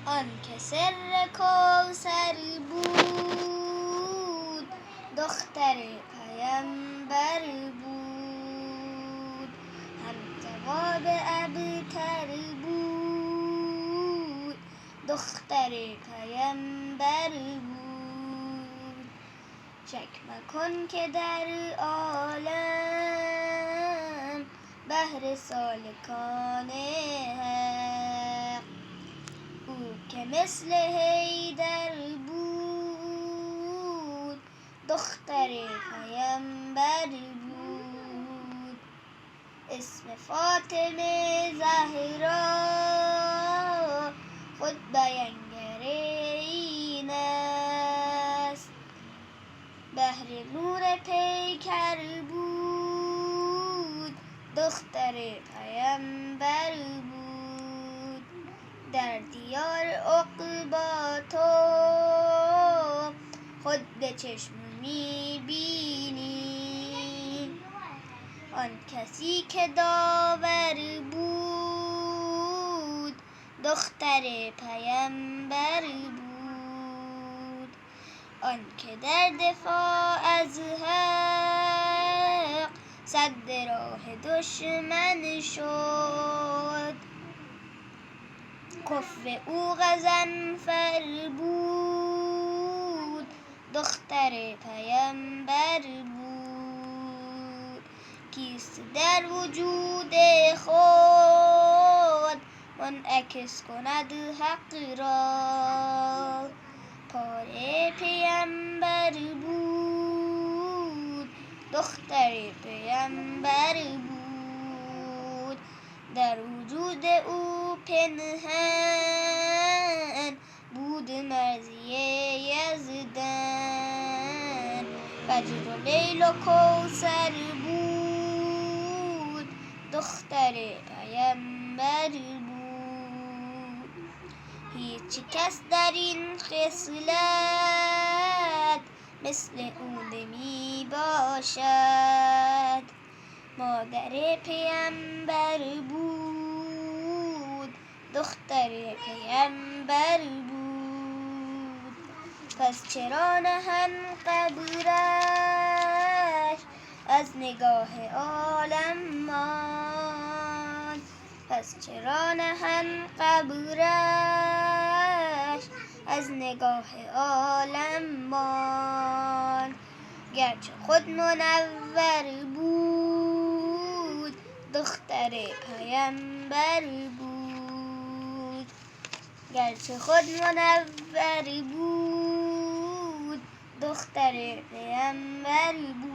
آن که سر کوثر بود دختر پیمبر بود، هم جواب ابتر بود دختر پیمبر بود. شک مکن که در عالم بهر سالکان حق او که مثل حیدر بود دختر پیمبر بود. اسم فاطمه زهرا خود بیانگر این است، بهر نور پیکر بود دختر پیمبر بود. در دیار عقبی تو خود به چشم می‌بینی، آن کسی که داور بود دختر پیمبر بود. آن که در دفاع از حق سد راه دشمن شد، کفو او غضنفر بود دختر پیمبر بود. کیست در وجود خود منعکس کند حق را، پاره پیمبر بود دختر پیمبر بود. در وجود او پنهان بود مرضی یزدان، فجر و لیل و کوثر بود دختر پیمبر بود. هیچ کس در این خصلت مثل او نمی باشد، مادر پیمبر بود دختر پیمبر بود. پس چرا نهند قبرش از نگاه عالم ماند، پس چرا نهند قبرش از نگاه عالم ماند. گرچه خود منور بود دختر پیمبر بود، گرچه خود منور بود دختر پیمبر بود.